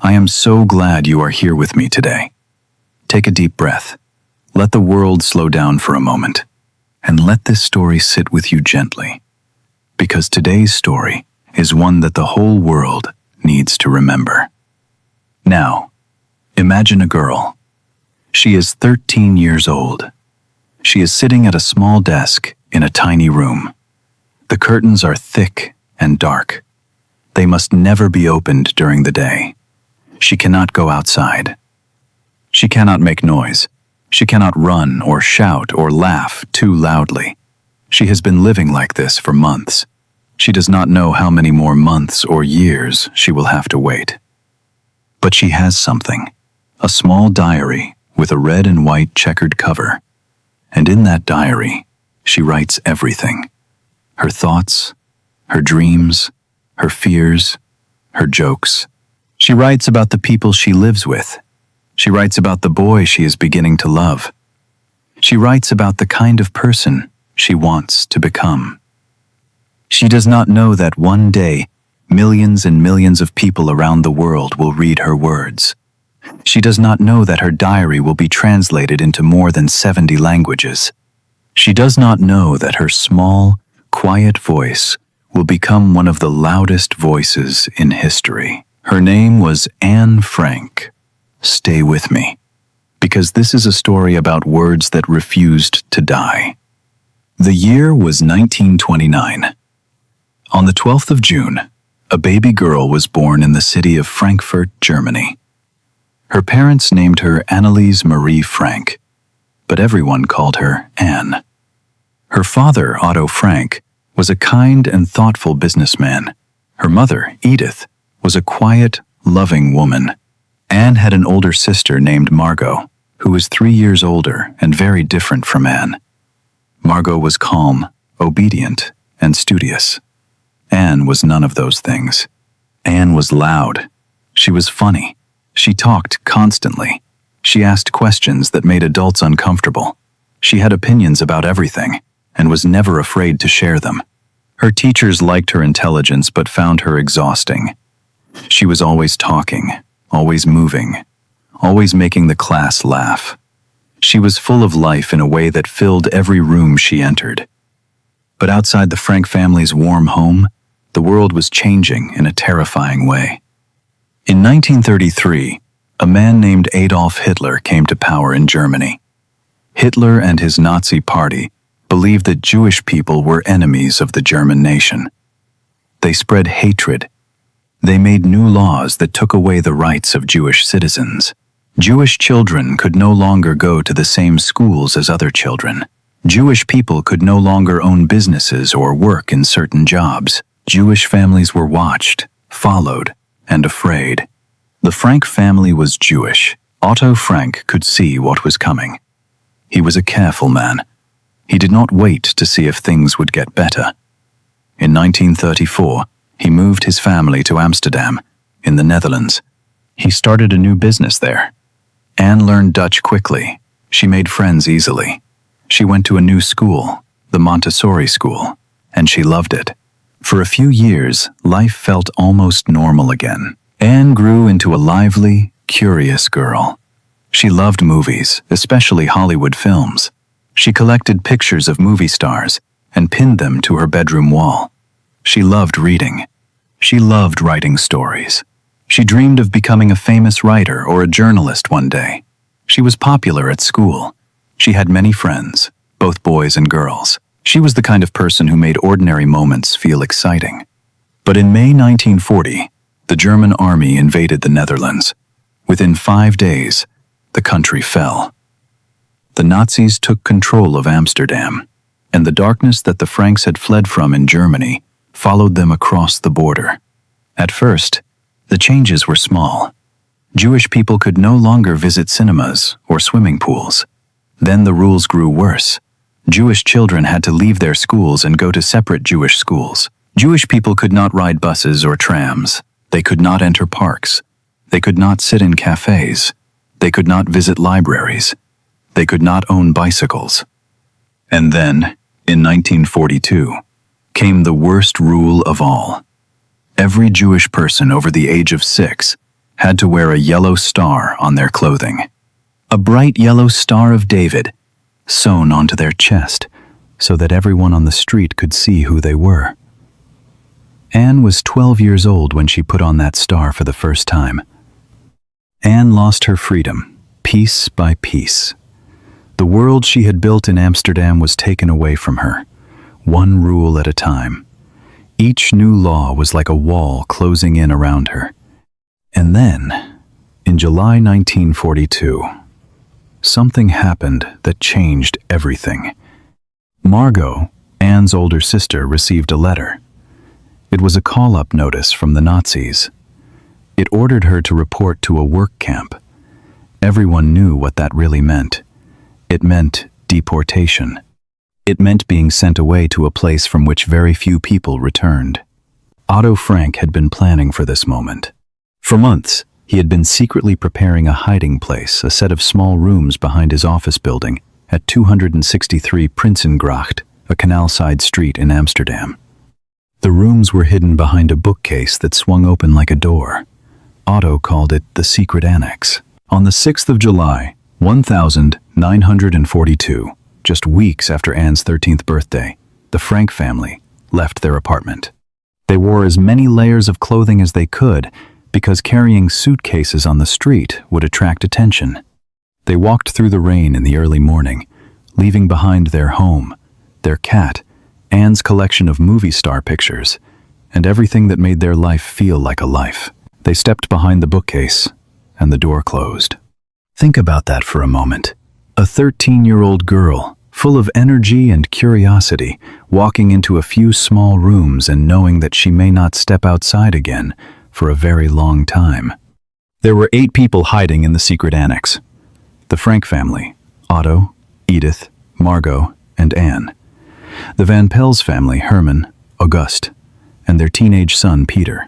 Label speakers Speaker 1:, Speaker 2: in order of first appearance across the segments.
Speaker 1: I am so glad you are here with me today. Take a deep breath. Let the world slow down for a moment, and let this story sit with you gently. Because today's story is one that the whole world needs to remember. Now, imagine a girl. She is 13 years old. She is sitting at a small desk in a tiny room. The curtains are thick and dark. They must never be opened during the day. She cannot go outside. She cannot make noise. She cannot run or shout or laugh too loudly. She has been living like this for months. She does not know how many more months or years she will have to wait. But she has something, a small diary with a red and white checkered cover. And in that diary, she writes everything. Her thoughts, her dreams, her fears, her jokes. She writes about the people she lives with. She writes about the boy she is beginning to love. She writes about the kind of person she wants to become. She does not know that one day, millions and millions of people around the world will read her words. She does not know that her diary will be translated into more than 70 languages. She does not know that her small, quiet voice will become one of the loudest voices in history. Her name was Anne Frank. Stay with me, because this is a story about words that refused to die. The year was 1929. On the 12th of June, a baby girl was born in the city of Frankfurt, Germany. Her parents named her Anneliese Marie Frank, but everyone called her Anne. Her father, Otto Frank, was a kind and thoughtful businessman. Her mother, Edith, was a quiet, loving woman. Anne had an older sister named Margot, who was 3 years older and very different from Anne. Margot was calm, obedient, and studious. Anne was none of those things. Anne was loud. She was funny. She talked constantly. She asked questions that made adults uncomfortable. She had opinions about everything and was never afraid to share them. Her teachers liked her intelligence but found her exhausting. She was always talking, always moving, always making the class laugh. She was full of life in a way that filled every room she entered. But outside the Frank family's warm home, the world was changing in a terrifying way. In 1933, a man named Adolf Hitler came to power in Germany. Hitler and his Nazi party believed that Jewish people were enemies of the German nation. They spread hatred. They made new laws that took away the rights of Jewish citizens. Jewish children could no longer go to the same schools as other children. Jewish people could no longer own businesses or work in certain jobs. Jewish families were watched, followed, and afraid. The Frank family was Jewish. Otto Frank could see what was coming. He was a careful man. He did not wait to see if things would get better. In 1934, he moved his family to Amsterdam, in the Netherlands. He started a new business there. Anne learned Dutch quickly. She made friends easily. She went to a new school, the Montessori school, and she loved it. For a few years, life felt almost normal again. Anne grew into a lively, curious girl. She loved movies, especially Hollywood films. She collected pictures of movie stars and pinned them to her bedroom wall. She loved reading. She loved writing stories. She dreamed of becoming a famous writer or a journalist one day. She was popular at school. She had many friends, both boys and girls. She was the kind of person who made ordinary moments feel exciting. But in May 1940, the German army invaded the Netherlands. Within 5 days, the country fell. The Nazis took control of Amsterdam, and the darkness that the Franks had fled from in Germany followed them across the border. At first, the changes were small. Jewish people could no longer visit cinemas or swimming pools. Then the rules grew worse. Jewish children had to leave their schools and go to separate Jewish schools. Jewish people could not ride buses or trams. They could not enter parks. They could not sit in cafes. They could not visit libraries. They could not own bicycles. And then, in 1942, came the worst rule of all. Every Jewish person over the age of 6 had to wear a yellow star on their clothing. A bright yellow Star of David, sewn onto their chest, so that everyone on the street could see who they were. Anne was 12 years old when she put on that star for the first time. Anne lost her freedom, piece by piece. The world she had built in Amsterdam was taken away from her, one rule at a time. Each new law was like a wall closing in around her. And then, in July 1942, something happened that changed everything. Margot, Anne's older sister, received a letter. It was a call-up notice from the Nazis. It ordered her to report to a work camp. Everyone knew what that really meant. It meant deportation. It meant being sent away to a place from which very few people returned. Otto Frank had been planning for this moment. For months, he had been secretly preparing a hiding place, a set of small rooms behind his office building at 263 Prinsengracht, a canal-side street in Amsterdam. The rooms were hidden behind a bookcase that swung open like a door. Otto called it the secret annex. On the 6th of July, 1942, just weeks after Anne's 13th birthday, the Frank family left their apartment. They wore as many layers of clothing as they could, because carrying suitcases on the street would attract attention. They walked through the rain in the early morning, leaving behind their home, their cat, Anne's collection of movie star pictures, and everything that made their life feel like a life. They stepped behind the bookcase, and the door closed. Think about that for a moment. A 13-year-old girl, full of energy and curiosity, walking into a few small rooms and knowing that she may not step outside again for a very long time. There were 8 people hiding in the secret annex. The Frank family, Otto, Edith, Margot, and Anne. The Van Pels family, Herman, Auguste, and their teenage son, Peter.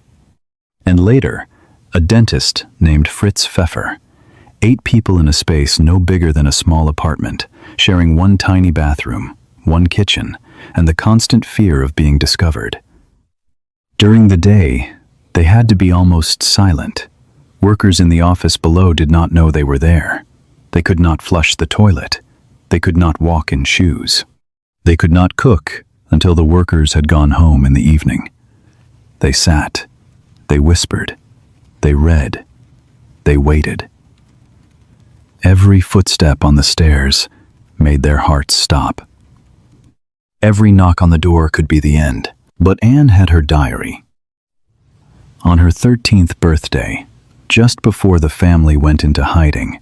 Speaker 1: And later, a dentist named Fritz Pfeffer. 8 people in a space no bigger than a small apartment, sharing one tiny bathroom, one kitchen, and the constant fear of being discovered. During the day, they had to be almost silent. Workers in the office below did not know they were there. They could not flush the toilet. They could not walk in shoes. They could not cook until the workers had gone home in the evening. They sat. They whispered. They read. They waited. Every footstep on the stairs made their hearts stop. Every knock on the door could be the end. But Anne had her diary. On her 13th birthday, just before the family went into hiding,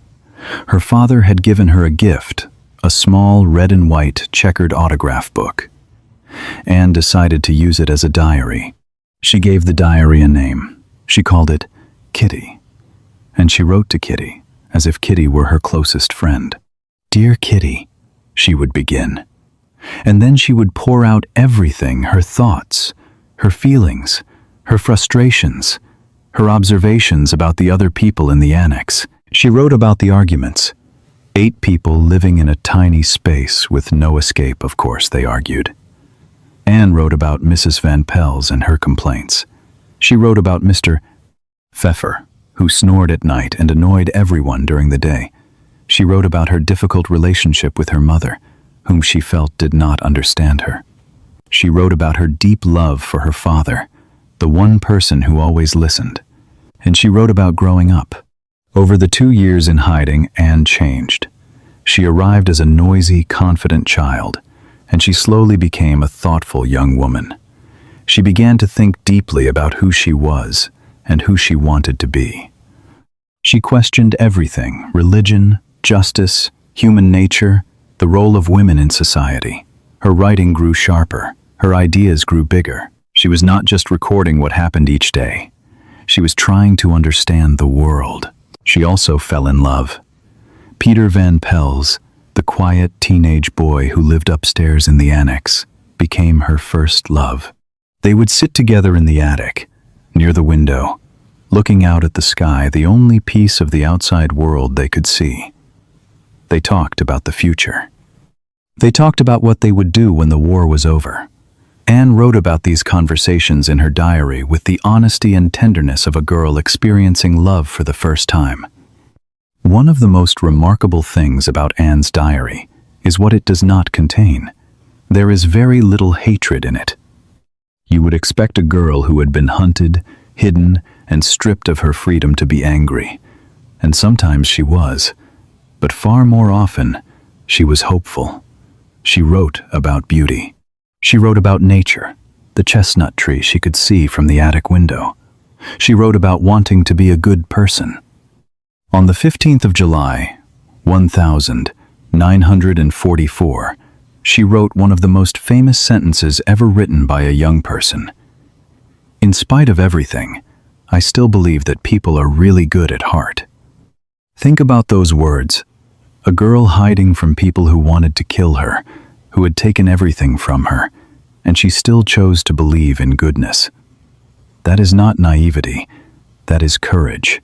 Speaker 1: her father had given her a gift, a small red and white checkered autograph book. Anne decided to use it as a diary. She gave the diary a name. She called it Kitty. And she wrote to Kitty, as if Kitty were her closest friend. "Dear Kitty," she would begin. And then she would pour out everything, her thoughts, her feelings, her frustrations, her observations about the other people in the annex. She wrote about the arguments. 8 people living in a tiny space with no escape, of course, they argued. Anne wrote about Mrs. Van Pels and her complaints. She wrote about Mr. Pfeffer, who snored at night and annoyed everyone during the day. She wrote about her difficult relationship with her mother, whom she felt did not understand her. She wrote about her deep love for her father, the one person who always listened. And she wrote about growing up. Over the 2 years in hiding, Anne changed. She arrived as a noisy, confident child, and she slowly became a thoughtful young woman. She began to think deeply about who she was and who she wanted to be. She questioned everything: religion, justice, human nature, the role of women in society. Her writing grew sharper. Her ideas grew bigger. She was not just recording what happened each day. She was trying to understand the world. She also fell in love. Peter Van Pels, the quiet teenage boy who lived upstairs in the annex, became her first love. They would sit together in the attic, near the window, looking out at the sky, the only piece of the outside world they could see. They talked about the future. They talked about what they would do when the war was over. Anne wrote about these conversations in her diary with the honesty and tenderness of a girl experiencing love for the first time. One of the most remarkable things about Anne's diary is what it does not contain. There is very little hatred in it. You would expect a girl who had been hunted, hidden, and stripped of her freedom to be angry, and sometimes she was, but far more often, she was hopeful. She wrote about beauty. She wrote about nature, the chestnut tree she could see from the attic window. She wrote about wanting to be a good person. On the 15th of July, 1944, she wrote one of the most famous sentences ever written by a young person. "In spite of everything, I still believe that people are really good at heart." Think about those words. A girl hiding from people who wanted to kill her, who had taken everything from her, and she still chose to believe in goodness. That is not naivety, that is courage.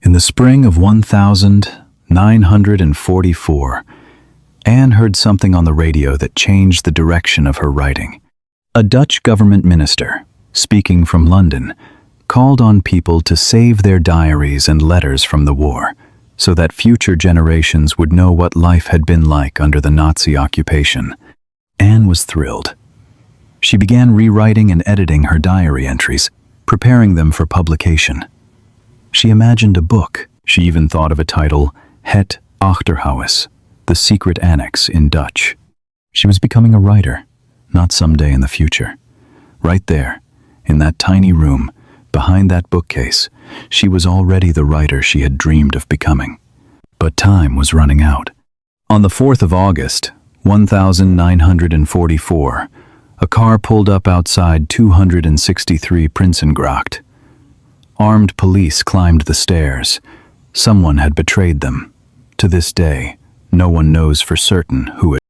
Speaker 1: In the spring of 1944, Anne heard something on the radio that changed the direction of her writing. A Dutch government minister, speaking from London, called on people to save their diaries and letters from the war, so that future generations would know what life had been like under the Nazi occupation. Anne was thrilled. She began rewriting and editing her diary entries, preparing them for publication. She imagined a book. She even thought of a title, Het Achterhuis, the secret annex in Dutch. She was becoming a writer, not someday in the future. Right there, in that tiny room, behind that bookcase, she was already the writer she had dreamed of becoming. But time was running out. On the 4th of August, 1944, a car pulled up outside 263 Prinsengracht. Armed police climbed the stairs. Someone had betrayed them. To this day, no one knows for certain who it